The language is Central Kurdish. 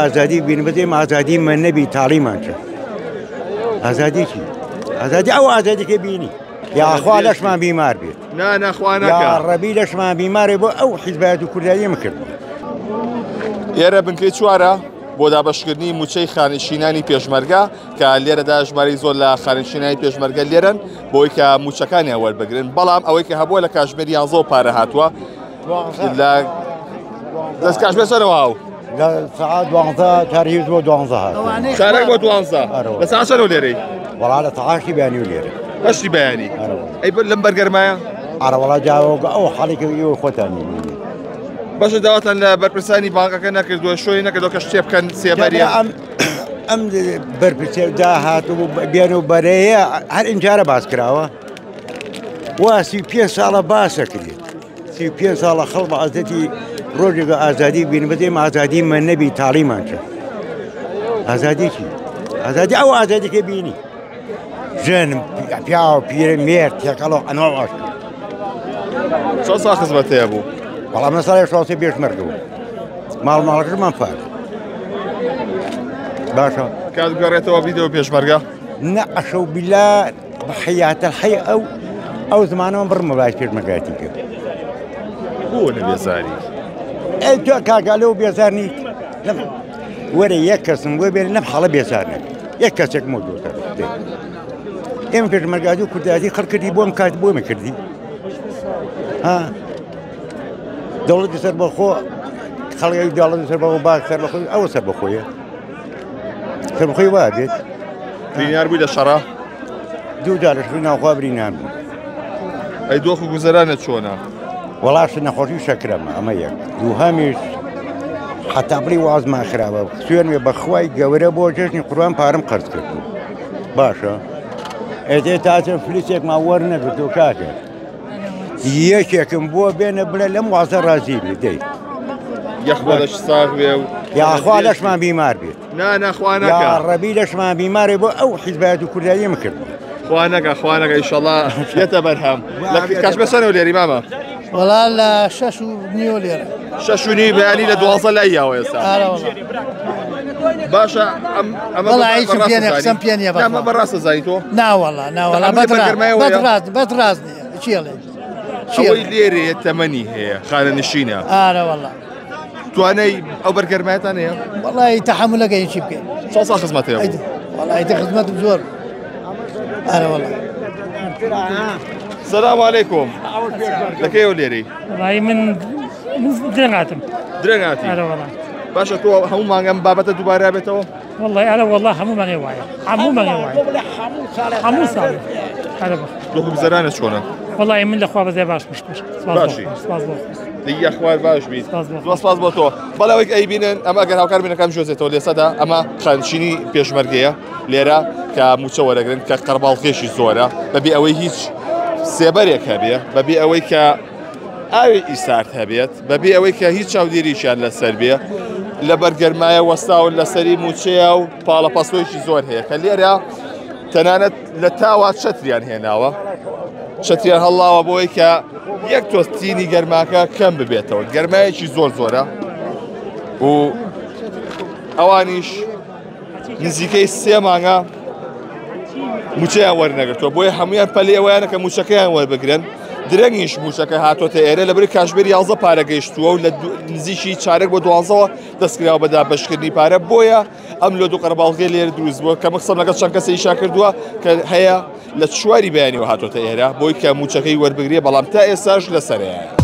آزادی بین بدیم آزادی من نبی تعلیمان چه آزادی چی؟ آزادی او آزادی که بینی یا أخوة لش ما بیمار بید نه أخوانك یا ربی لش ما بیمار بو او حزبات و کردایی مکرد ئێرە بنکەی چوارە بۆ دابەشکردنی موچەی خانشینانی پێشمەرگە کە لێرەدا ژمارەی زۆر لە خانشینانی پێشمەرگە لێرن بۆی کە موچەکانیان وەربگرن بەڵام ئەوەی کە هەبووە لە کاتژمێر 11 پارە هاتووە لە دەست کاتژمێر چەندەوە هاو ساعات 12 تاریخ بۆ 12 چارەک بۆ 12 لە ساعت چەندەوە لێرەی وەڵا لە تەعاشی بەیانی و لێرە هەشتی بەیانی ئەی لەم بەرگەرمایە ئارە وەڵا جاوە ئەو حاڵێکی خۆتانی باشە داواتان لە بەرپرسانی بانکەکە نەکردووە شوێنی نەکردەوە کە شتێ بکەن سێبەریە ئەم بەرپرسێدا هاتوو بێن و بەرەیە هەر ئینجارە باس کراوە وا 35 ساڵە باسە کرێت 35 ساڵە خەڵ بە ئازەتی ڕۆژێکە ئازادی بین بدەیم ئازادی من نەبی تعلیمان چە ئازادی چی؟ ئازادی ئەو ئازادی کە بینی ژن پیا و پیرە مێر تێکەڵۆ ئەنەوە ئاشت چەند ساڵ خزمەت هەیە بوو بەڵام ساڵی 16 پێشمەرگە بوو ماڵماڵەکەشمان فار باشە کات گەڕێتەوە بیدەوە پێشمەرگە نە ئەشە و بیلا بەحیاتە حی ئەو زمانەوە بڕمە باش پێشمەرگاتی کرد بوو لە بێزاری ئەی تۆ کاکالە و بێزار نیت وەرە یەک کەسم بۆ بێن لەم حاڵە بێزار نەبێت یەک کەسێک مۆدۆتە ئێمە پێشمەرگاتی و کورداتی خەڵکردی بۆم کات بۆمە کردی ها دەوڵەتی سەر بەخۆ خەڵکی دەوڵەتی سەر بەخۆ باک سەر بەخۆی ئەوە سەر بەخۆیە سەر بەخۆی وا بێت بینیار بووی لە شەڕا دوو جارش ناوخوا برینان بوو ئەی دۆخ و گوزەرانت چۆنە وەڵاش نەخۆشی شەکرەمە ئەمە یەک دووهەمیش حتا بڵی وازمان خراوە سوێنێ بەخوای گەورە بۆ جێژنی قوربان پارەم قەرز کردو باشە ئێدێ تاچە فلیسێکمان وەرنەگرتو کاکە یەکێکم بۆ بێنە بڵێ لەم وازە ڕازی بێ دەی یەخ بەڵەش ساغ بێ و یا أخوة لەشمان بیمار بێت نه أخوانك یا ڕەبی لەشمان بیمارێ بۆ ئەو حیزبات و کوردایی مکرد أخوانك إن شاء الله يتبرهم لكن كاش بسنة وليري ماما والله لا شاشو نيو ليرة شاشوني بياني لدواصل لأيها ويسا باشا والله عيش بياني أقسم بياني لا ما براس زايتو لا والله بترازني شيلي أول ليري التمني هي خانة نشينا لا والله تواني أو برجر ما تاني والله تحملك أي شيء بكين صوصة خدمتي أبو والله يدي خدمت بزور والله السلام عليكم لك ايه وليري والله من درناتم درناتي هلا والله باشا تو هم ما جنب بابته دوباره بتو والله هلا والله حمو ما غيواي حمو ما غيواي حمو صار هلا لكم زرانه شلونه والله من الاخوه زي باش مش باشي دي اخوان باش بيت سپاس بۆ تۆ بەڵەوەی ئەیبینن ئەمە ئەگەر هاوکار بینەکەم ژۆزێتەوە لێسەدا ئەمە خانشینی پێشمەرگەیە لێرە کە موچە وەرەگرن کە قەرباڵخێشی زۆرە بەبێ ئەوەی هیچ سێبەرێک هەبێ بەبێ ئەوەی کە ئاوی ئیسارت هەبێت بەبێ ئەوەی کە هیچ چاودێریشیان لەسەر بێ لە بەرگەرمایە وەستاون لەسەری موچەیە و پاڵە پەسۆیشی زۆر هەیە کە لێرە تەنانەت لە تاوا چەتریان هێناوە چەتریان هەڵاوە بۆی کە یەک تۆستینی گەرماکە کەم ببێتەوە گەرمایەکی زۆر زۆرە و ئەوانیش نزیکەی 3 مانگە موچەیان وەرنەگرتووە بۆیە هەمویان پەلێ ئەوەیانە کە موچەکەیان وەربگرن درەنگیش موچەکە هاتۆتە ئێرە لەبەری کاتژمێر 11 پارە گەیشتووە و لە نزیکی چارەک بۆ 12ەوە دەستکراوە بە دابەشکردنی پارە بۆیە ئەم لۆ دوو قەرباڵغێ لێرە دروست بووە کە مەقسەم لەگەڵ چەند کەسە ئیشا کردووە کە هەیە لە چواری بەیانیەوە هاتۆتە ئێرە بۆی کە موچەکەی وەربگرێ بەڵام تا ئێستاش لەسەرەیە